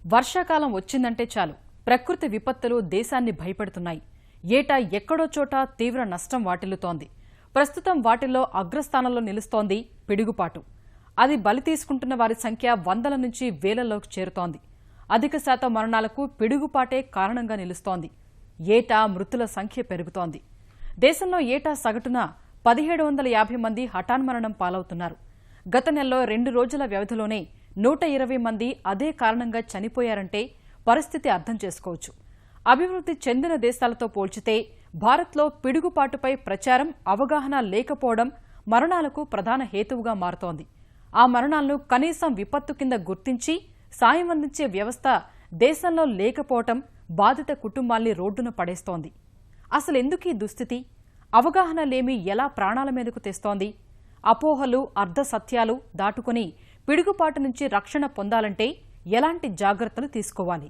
వర్షాకాలం వచ్చిందంటే చాలు ప్రకృతి విపత్తులు దేశాన్ని భయపెడుతున్నాయి. ఏటా ఎక్కడో చోట తీవ్ర నష్టం వాటిల్లుతోంది. ప్రస్తుతం వాటిల్లో అగ్రస్థానంలో నిలుస్తోంది పిడుగుపాటు. అది బలి తీసుకుంటున్న వారి సంఖ్య వందల నుంచి వేలలోకి చేరుతోంది. అధిక శాతం మరణాలకు పిడుగుపాటే కారణంగా నిలుస్తోంది. ఏటా మృతుల సంఖ్య పెరుగుతోంది. దేశంలో ఏటా సగటున 1750 మంది హఠాన్మరణం పాలవుతున్నారు. గత నెలలో 2 రోజుల వ్యవధిలోనే 120 మంది అదే కారణంగా చనిపోయారంటే పరిస్థితి అర్థం చేసుకోవచ్చు. అభివృద్ధి చెందిన దేశాలతో పోల్చితే భారత్లో పిడుగుపాటుపై ప్రచారం, అవగాహన లేకపోవడం మరణాలకు ప్రధాన హేతువుగా మారుతోంది. ఆ మరణాలను కనీసం విపత్తు కింద గుర్తించి సాయం అందించే వ్యవస్థ దేశంలో లేకపోవడం బాధిత కుటుంబాల్ని రోడ్డున పడేస్తోంది. అసలెందుకీ దుస్థితి? అవగాహన లేమి ఎలా ప్రాణాల మీదకు తెస్తోంది? అపోహలు, అర్ధసత్యాలు దాటుకుని పిడుగుపాటు నుంచి రక్షణ పొందాలంటే ఎలాంటి జాగ్రత్తలు తీసుకోవాలి?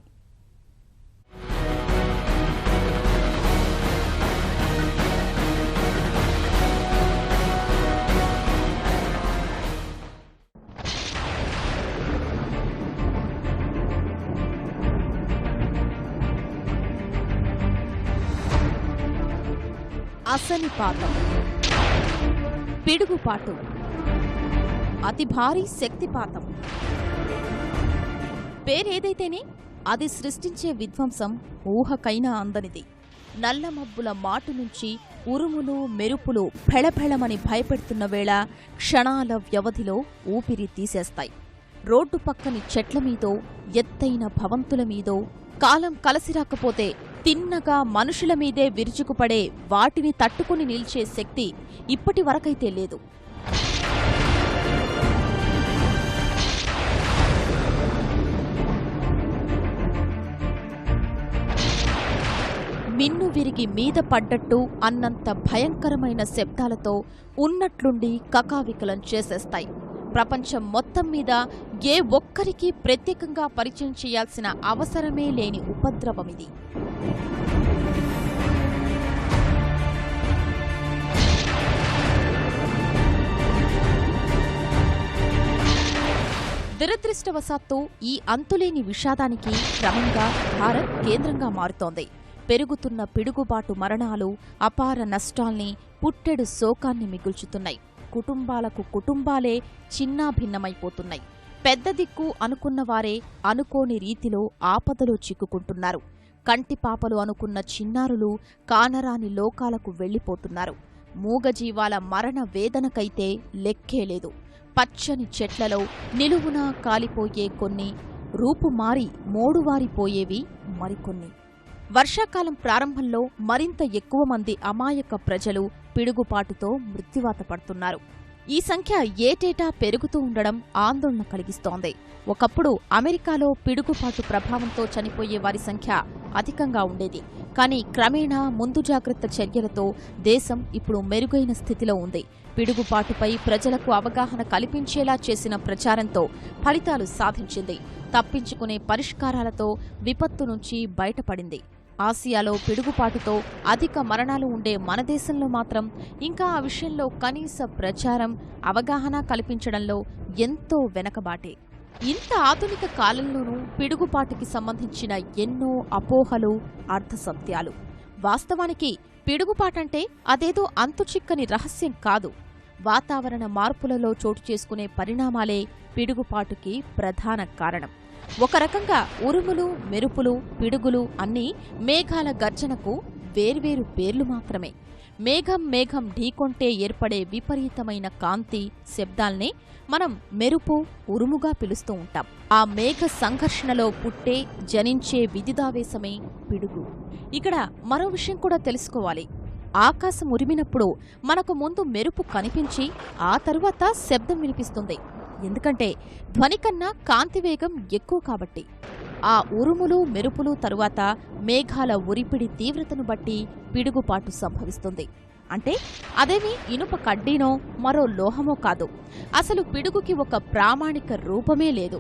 అసనిపాతం, పిడుగుపాటు, అతి భారీ శక్తిపాతం. పేరేదైతేనే అది సృష్టించే విధ్వంసం ఊహకైనా అందనిది. నల్లమబ్బుల మాటు నుంచి ఉరుములు, మెరుపులు ఫెళఫెళమని భయపెడుతున్న వేళ క్షణాల వ్యవధిలో ఊపిరి తీసేస్తాయి. రోడ్డు పక్కని చెట్ల మీదో, ఎత్తైన భవంతుల మీదో కాలం కలసిరాకపోతే తిన్నగా మనుషుల మీదే విరుచుకుపడే వాటిని తట్టుకుని నిల్చే శక్తి ఇప్పటి వరకైతే లేదు. మిన్ను విరిగి మీద పడ్డట్టు అన్నంత భయంకరమైన శబ్దాలతో ఉన్నట్లుండి కకావికలం చేసేస్తాయి. ప్రపంచం మొత్తం మీద ఏ ఒక్కరికి ప్రత్యేకంగా పరిచయం చేయాల్సిన అవసరమే లేని ఉపద్రవమిది. దురదృష్టవశాత్తు ఈ అంతులేని విషాదానికి క్రమంగా భారత్ కేంద్రంగా మారుతోంది. పెరుగుతున్న పిడుగుబాటు మరణాలు అపార నష్టాల్ని, పుట్టెడు శోకాన్ని మిగుల్చుతున్నాయి. కుటుంబాలకు కుటుంబాలే చిన్నాభిన్నమైపోతున్నాయి. పెద్ద దిక్కు అనుకున్నవారే అనుకోని రీతిలో ఆపదలో చిక్కుకుంటున్నారు. కంటిపాపలు అనుకున్న చిన్నారులు కానరాని లోకాలకు వెళ్లిపోతున్నారు. మూగజీవాల మరణ వేదనకైతే లెక్కేలేదు. పచ్చని చెట్లలో నిలువునా కాలిపోయే కొన్ని, రూపుమారి మోడువారిపోయేవి మరికొన్ని. వర్షాకాలం ప్రారంభంలో మరింత ఎక్కువ మంది అమాయక ప్రజలు పిడుగుపాటుతో మృత్యువాత పడుతున్నారు. ఈ సంఖ్య ఏటేటా పెరుగుతూ ఉండడం ఆందోళన కలిగిస్తోంది. ఒకప్పుడు అమెరికాలో పిడుగుపాటు ప్రభావంతో చనిపోయే వారి సంఖ్య అధికంగా ఉండేది. కానీ క్రమేణా ముందు జాగ్రత్త చర్యలతో దేశం ఇప్పుడు మెరుగైన స్థితిలో ఉంది. పిడుగుపాటుపై ప్రజలకు అవగాహన కల్పించేలా చేసిన ప్రచారంతో ఫలితాలు సాధించింది. తప్పించుకునే పరిష్కారాలతో విపత్తు నుంచి బయటపడింది. ఆసియాలో పిడుగుపాటుతో అధిక మరణాలు ఉండే మన దేశంలో మాత్రం ఇంకా ఆ విషయంలో కనీస ప్రచారం, అవగాహన కల్పించడంలో ఎంతో వెనకబాటే. ఇంత ఆధునిక కాలంలోనూ పిడుగుపాటుకి సంబంధించిన ఎన్నో అపోహలు, అర్ధసత్యాలు. వాస్తవానికి పిడుగుపాటంటే అదేదో అంతుచిక్కని రహస్యం కాదు. వాతావరణ మార్పులలో చోటు చేసుకునే పరిణామాలే పిడుగుపాటుకి ప్రధాన కారణం. ఒక రకంగా ఉరుములు, మెరుపులు, పిడుగులు అన్నీ మేఘాల గర్జనకు వేర్వేరు పేర్లు మాత్రమే. మేఘం మేఘం ఢీకొంటే ఏర్పడే విపరీతమైన కాంతి, శబ్దాల్నే మనం మెరుపు, ఉరుముగా పిలుస్తూ ఉంటాం. ఆ మేఘ సంఘర్షణలో పుట్టే, జనించే విద్యుదావేశమే పిడుగు. ఇక్కడ మరో విషయం కూడా తెలుసుకోవాలి. ఆకాశం ఉరిమినప్పుడు మనకు ముందు మెరుపు కనిపించి ఆ తరువాత శబ్దం వినిపిస్తుంది. ఎందుకంటే ధ్వని కన్నా కాంతి వేగం ఎక్కువ కాబట్టి. ఆ ఉరుములు, మెరుపులు తరువాత మేఘాల ఉరిపిడి తీవ్రతను బట్టి పిడుగుపాటు సంభవిస్తుంది. అంటే అదేమి ఇనుప కడ్డీనో మరో లోహమో కాదు. అసలు పిడుగుకి ఒక ప్రామాణిక రూపమే లేదు.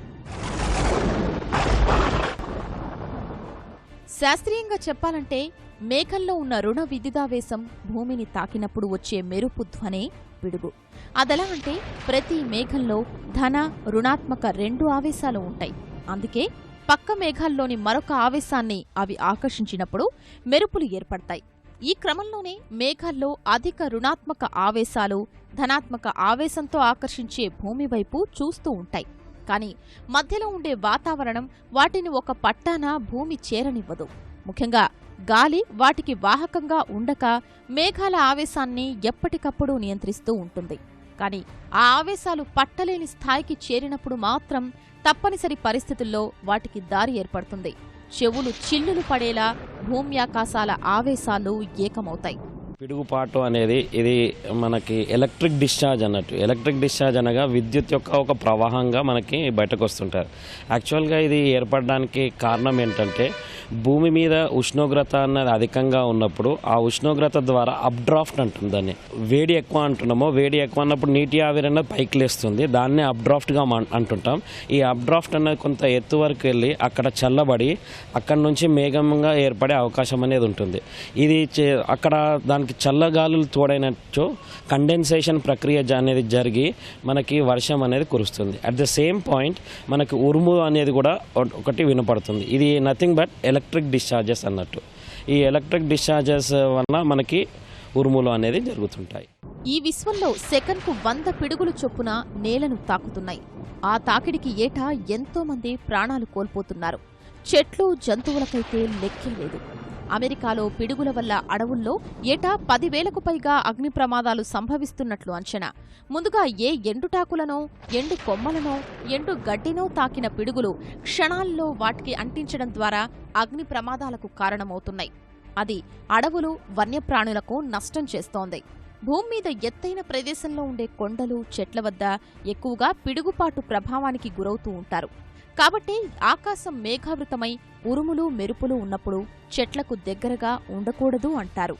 శాస్త్రీయంగా చెప్పాలంటే మేఘంలో ఉన్న రుణ విద్యుదావేశం భూమిని తాకినప్పుడు వచ్చే మెరుపు ధ్వనే పిడుగు. అదెలా అంటే ప్రతి మేఘంలో ధన, రుణాత్మక 2 ఆవేశాలు ఉంటాయి. అందుకే పక్క మేఘాల్లోని మరొక ఆవేశాన్ని అవి ఆకర్షించినప్పుడు మెరుపులు ఏర్పడతాయి. ఈ క్రమంలోనే మేఘాల్లో అధిక రుణాత్మక ఆవేశాలు ధనాత్మక ఆవేశంతో ఆకర్షించే భూమి వైపు చూస్తూ ఉంటాయి. కానీ మధ్యలో ఉండే వాతావరణం వాటిని ఒక పట్టాన భూమి చేరనివ్వదు. ముఖ్యంగా గాలి వాటికి వాహకంగా ఉండక మేఘాల ఆవేశాన్ని ఎప్పటికప్పుడు నియంత్రిస్తూ ఉంటుంది. కానీ ఆ ఆవేశాలు పట్టలేని స్థాయికి చేరినప్పుడు మాత్రం తప్పనిసరి పరిస్థితుల్లో వాటికి దారి ఏర్పడుతుంది. చెవులు చిల్లులు పడేలా భూమ్యాకాశాల ఆవేశాలు ఏకమవుతాయి. పిడుగుపాటు అనేది ఇది మనకి ఎలక్ట్రిక్ డిశ్చార్జ్ అన్నట్టు. ఎలక్ట్రిక్ డిశ్చార్జ్ అనగా విద్యుత్ యొక్క ఒక ప్రవాహంగా మనకి బయటకు వస్తుంటారు. యాక్చువల్గా ఇది ఏర్పడడానికి కారణం ఏంటంటే భూమి మీద ఉష్ణోగ్రత అన్నది అధికంగా ఉన్నప్పుడు ఆ ఉష్ణోగ్రత ద్వారా అప్డ్రాఫ్ట్ అంటుంది. దాన్ని వేడి ఎక్కువ అంటున్నామో, వేడి ఎక్కువ అన్నప్పుడు నీటి ఆవిరి అన్నది పైకి లేస్తుంది. దాన్నే అప్డ్రాఫ్ట్గా అంటుంటాం. ఈ అప్డ్రాఫ్ట్ అన్నది కొంత ఎత్తు వరకు వెళ్ళి అక్కడ చల్లబడి అక్కడ నుంచి మేఘంగా ఏర్పడే అవకాశం అనేది ఉంటుంది. ఇది అక్కడ దానికి చల్లగాలులు తోడైనట్టు కండెన్సేషన్ ప్రక్రియ అనేది జరిగి మనకి వర్షం అనేది కురుస్తుంది. అట్ ద సేమ్ పాయింట్ మనకి ఉరుము అనేది కూడా ఒకటి వినపడుతుంది. ఇది నథింగ్ బట్ ఎలక్ట్రిక్ డిశ్చార్జెస్ అన్నట్టు. ఈ ఎలక్ట్రిక్ డిశ్చార్జెస్ వల్ల మనకి ఉరుములు అనేది జరుగుతుంటాయి. ఈ విశ్వంలో సెకన్కు 100 పిడుగులు చొప్పున నేలను తాకుతున్నాయి. ఆ తాకిడికి ఏటా ఎంతో మంది ప్రాణాలు కోల్పోతున్నారు. చెట్లు జంతువులకైతే లెక్కే లేదు. అమెరికాలో పిడుగుల వల్ల అడవుల్లో ఏటా 10,000కు పైగా అగ్ని ప్రమాదాలు సంభవిస్తున్నట్లు అంచనా. ముందుగా ఏ ఎండుటాకులనో, ఎండు కొమ్మలనో, ఎండు గడ్డినో తాకిన పిడుగులు క్షణాల్లో వాటికి అంటించడం ద్వారా అగ్ని ప్రమాదాలకు కారణమవుతున్నాయి. అది అడవులు, వన్యప్రాణులకు నష్టం చేస్తోంది. భూమి మీద ఎత్తైన ప్రదేశంలో ఉండే కొండలు, చెట్ల వద్ద ఎక్కువగా పిడుగుపాటు ప్రభావానికి గురవుతూ ఉంటారు. కాబట్టి ఆకాశం మేఘావృతమై ఉరుములు, మెరుపులు ఉన్నప్పుడు చెట్లకు దగ్గరగా ఉండకూడదు అంటారు.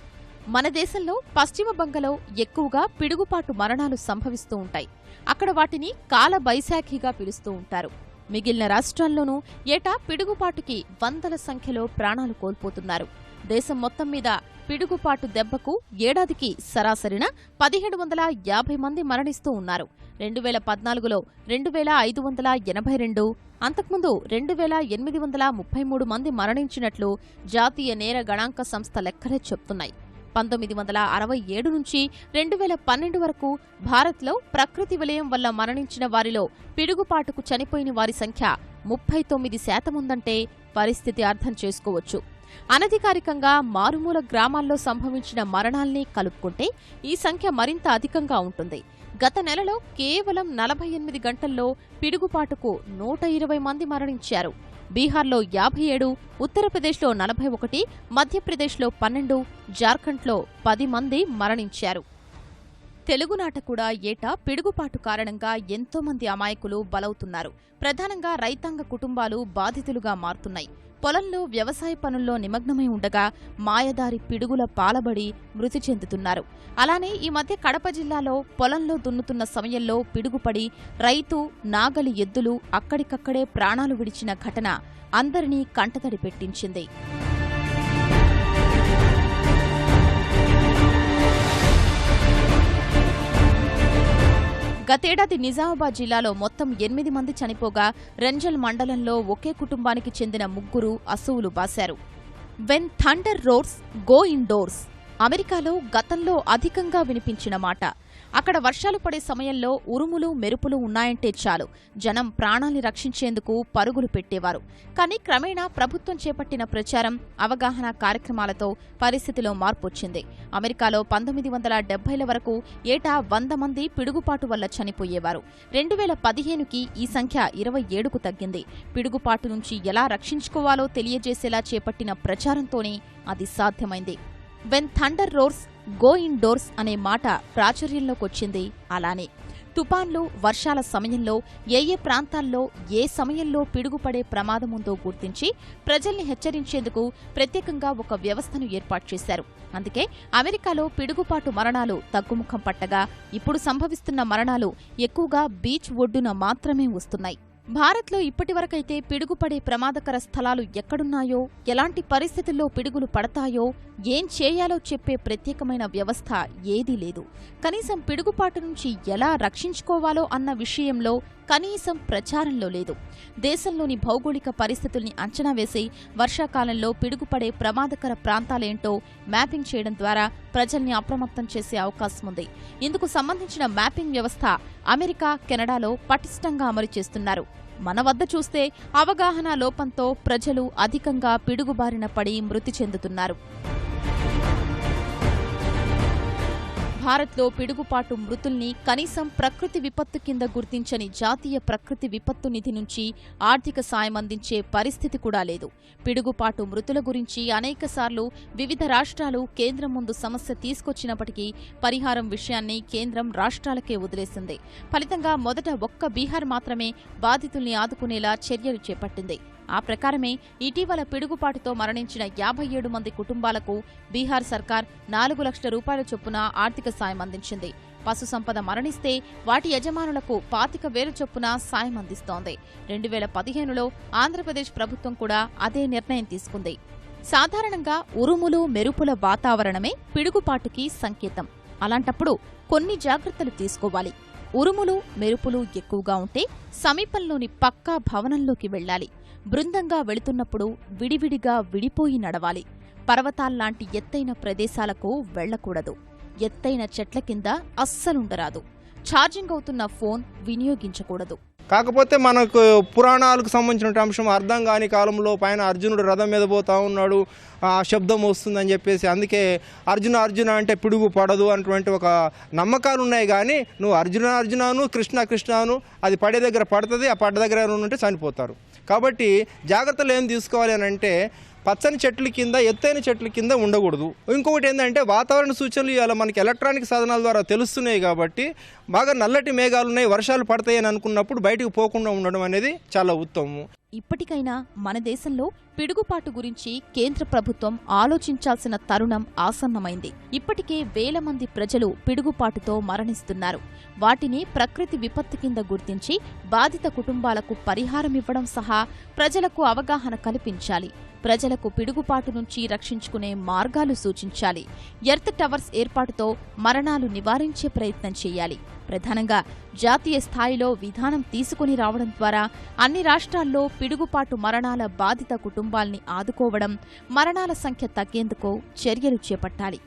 మన దేశంలో పశ్చిమ బంగలో ఎక్కువగా పిడుగుపాటు మరణాలు సంభవిస్తూ ఉంటాయి. అక్కడ వాటిని కాల బైశాఖిగా పిలుస్తూ ఉంటారు. మిగిలిన రాష్ట్రాల్లోనూ ఏటా పిడుగుపాటుకి వందల సంఖ్యలో ప్రాణాలు కోల్పోతున్నారు. దేశం మొత్తం మీద పిడుగుపాటు దెబ్బకు ఏడాదికి సరాసరిన 1750 మంది మరణిస్తూ ఉన్నారు. 2014లో 2582, అంతకుముందు 2833 మంది మరణించినట్లు జాతీయ నేర గణాంక సంస్థ లెక్కలే చెప్తున్నాయి. 1967 నుంచి 2012 వరకు భారత్లో ప్రకృతి విలయం వల్ల మరణించిన వారిలో పిడుగుపాటుకు చనిపోయిన వారి సంఖ్య 39% ఉందంటే పరిస్థితి అర్థం చేసుకోవచ్చు. అనధికారికంగా మారుమూల గ్రామాల్లో సంభవించిన మరణాల్ని కలుపుకుంటే ఈ సంఖ్య మరింత అధికంగా ఉంటుంది. గత నెలలో కేవలం 48 గంటల్లో పిడుగుపాటుకు 120 మంది మరణించారు. బీహార్లో 57, ఉత్తరప్రదేశ్లో 41, మధ్యప్రదేశ్లో 12, జార్ఖండ్లో 10 మంది మరణించారు. తెలుగునాట కూడా ఏటా పిడుగుపాటు కారణంగా ఎంతో మంది అమాయకులు బలవుతున్నారు. ప్రధానంగా రైతాంగ కుటుంబాలు బాధితులుగా మారుతున్నాయి. పొలంలో వ్యవసాయ పనుల్లో నిమగ్నమై ఉండగా మాయదారి పిడుగుల పాలబడి మృతి చెందుతున్నారు. అలానే ఈ మధ్య కడప జిల్లాలో పొలంలో దున్నుతున్న సమయంలో పిడుగుపడి రైతు, నాగలి ఎద్దులు అక్కడికక్కడే ప్రాణాలు విడిచిన ఘటన అందరినీ కంటతడి పెట్టించింది. గతేడాది నిజామాబాద్ జిల్లాలో మొత్తం 8 మంది చనిపోగా రెంజల్ మండలంలో ఒకే కుటుంబానికి చెందిన 3 అసువులు బాశారు. When thunder roars go indoors అమెరికాలో గతంలో అధికంగా వినిపించిన మాట. అక్కడ వర్షాలు పడే సమయంలో ఉరుములు, మెరుపులు ఉన్నాయంటే చాలు జనం ప్రాణాల్ని రక్షించేందుకు పరుగులు పెట్టేవారు. కానీ క్రమేణా ప్రభుత్వం చేపట్టిన ప్రచారం, అవగాహన కార్యక్రమాలతో పరిస్థితిలో మార్పొచ్చింది. అమెరికాలో 1970ల వరకు ఏటా 100 మంది పిడుగుపాటు వల్ల చనిపోయేవారు. 2015కి ఈ సంఖ్య 27కు తగ్గింది. పిడుగుపాటు నుంచి ఎలా రక్షించుకోవాలో తెలియజేసేలా చేపట్టిన ప్రచారంతోనే అది సాధ్యమైంది. When thunder roars go indoors అనే మాట ప్రాచుర్యంలోకొచ్చింది. అలానే తుపాన్లు, వర్షాల సమయంలో ఏ ప్రాంతాల్లో ఏ సమయంలో పిడుగుపడే ప్రమాదముందో గుర్తించి ప్రజల్ని హెచ్చరించేందుకు ప్రత్యేకంగా ఒక వ్యవస్థను ఏర్పాటు చేశారు. అందుకే అమెరికాలో పిడుగుపాటు మరణాలు తగ్గుముఖం పట్టగా ఇప్పుడు సంభవిస్తున్న మరణాలు ఎక్కువగా బీచ్ ఒడ్డున మాత్రమే వస్తున్నాయి. భారత్లో ఇప్పటివరకైతే పిడుగుపడే ప్రమాదకర స్థలాలు ఎక్కడున్నాయో, ఎలాంటి పరిస్థితుల్లో పిడుగులు పడతాయో, ఏం చేయాలో చెప్పే ప్రత్యేకమైన వ్యవస్థ ఏదీ లేదు. కనీసం పిడుగుపాటు నుంచి ఎలా రక్షించుకోవాలో అన్న విషయంలో కనీసం ప్రచారంలో లేదు. దేశంలోని భౌగోళిక పరిస్థితుల్ని అంచనా వేసి వర్షాకాలంలో పిడుగుపడే ప్రమాదకర ప్రాంతాలేంటో మ్యాపింగ్ చేయడం ద్వారా ప్రజల్ని అప్రమత్తం చేసే అవకాశం ఉంది. ఇందుకు సంబంధించిన మ్యాపింగ్ వ్యవస్థ అమెరికా, కెనడాలో పటిష్టంగా అమలు చేస్తున్నారు. మన వద్ద చూస్తే అవగాహన లోపంతో ప్రజలు అధికంగా పిడుగుబారిన పడి మృతి చెందుతున్నారు. భారత్లో పిడుగుపాటు మృతుల్ని కనీసం ప్రకృతి విపత్తు కింద గుర్తించని జాతీయ ప్రకృతి విపత్తు నిధి నుంచి ఆర్థిక సాయం అందించే పరిస్థితి కూడా లేదు. పిడుగుపాటు మృతుల గురించి అనేకసార్లు వివిధ రాష్ట్రాలు కేంద్రం ముందు సమస్య తీసుకొచ్చినప్పటికీ పరిహారం విషయాన్ని కేంద్రం రాష్ట్రాలకే వదిలేసింది. ఫలితంగా మొదట ఒక్క బీహార్ మాత్రమే బాధితుల్ని ఆదుకునేలా చర్యలు చేపట్టింది. ఆ ప్రకారమే ఇటీవల పిడుగుపాటుతో మరణించిన 57 మంది కుటుంబాలకు బీహార్ సర్కార్ 4 లక్షల రూపాయల చొప్పున ఆర్థిక సాయం అందించింది. పశు సంపద మరణిస్తే వాటి యజమానులకు 25,000 చొప్పున సాయం అందిస్తోంది. 2015లో ఆంధ్రప్రదేశ్ ప్రభుత్వం కూడా అదే నిర్ణయం తీసుకుంది. సాధారణంగా ఉరుములు, మెరుపుల వాతావరణమే పిడుగుపాటుకి సంకేతం. అలాంటప్పుడు కొన్ని జాగ్రత్తలు తీసుకోవాలి. ఉరుములు, మెరుపులు ఎక్కువగా ఉంటే సమీపంలోని పక్కా భవనంలోకి వెళ్లాలి. బృందంగా వెళుతున్నప్పుడు విడివిడిగా విడిపోయి నడవాలి. పర్వతాల్లాంటి ఎత్తైన ప్రదేశాలకు వెళ్లకూడదు. ఎత్తైన చెట్ల కింద అస్సలుండరాదు. ఛార్జింగ్ అవుతున్న ఫోన్ వినియోగించకూడదు. కాకపోతే మనకు పురాణాలకు సంబంధించిన అంశం అర్థం కాని కాలంలో పైన అర్జునుడు రథం మీద పోతా ఉన్నాడు, ఆ శబ్దం వస్తుందని చెప్పేసి అందుకే అర్జున అంటే పిడుగు పడదు అన్నటువంటి ఒక నమ్మకాలు ఉన్నాయి. కానీ నువ్వు అర్జునాను కృష్ణను అది పడే దగ్గర పడుతుంది, ఆ పడ్డ దగ్గర ఉంటే చనిపోతారు. కాబట్టి జాగ్రత్తలు ఏం తీసుకోవాలి అని అంటే పచ్చని చెట్ల కింద, ఎత్తైన చెట్ల కింద ఉండకూడదు. ఇంకొకటి ఏంటంటే వాతావరణ సూచనలు ఇవాళ మనకి ఎలక్ట్రానిక్ సాధనాల ద్వారా తెలుస్తున్నాయి. కాబట్టి బాగా నల్లటి మేఘాలు ఉన్నాయి, వర్షాలు పడతాయని అనుకున్నప్పుడు బయటకు పోకుండా ఉండడం అనేది చాలా ఉత్తమం. ఇప్పటికైనా మన దేశంలో పిడుగుపాటు గురించి కేంద్ర ప్రభుత్వం ఆలోచించాల్సిన తరుణం ఆసన్నమైంది. ఇప్పటికే వేల మంది ప్రజలు పిడుగుపాటుతో మరణిస్తున్నారు. వాటిని ప్రకృతి విపత్తు కింద గుర్తించి బాధిత కుటుంబాలకు పరిహారమివ్వడం సహా ప్రజలకు అవగాహన కల్పించాలి. ప్రజలకు పిడుగుపాటు నుంచి రక్షించుకునే మార్గాలు సూచించాలి. ఎర్త్ టవర్స్ ఏర్పాటుతో మరణాలు నివారించే ప్రయత్నం చేయాలి. ప్రధానంగా జాతీయ స్థాయిలో విధానం తీసుకుని రావడం ద్వారా అన్ని రాష్ట్రాల్లో పిడుగుపాటు మరణాల బాధిత కుటుంబాల్ని ఆదుకోవడం, మరణాల సంఖ్య తగ్గేందుకు చర్యలు చేపట్టాలి.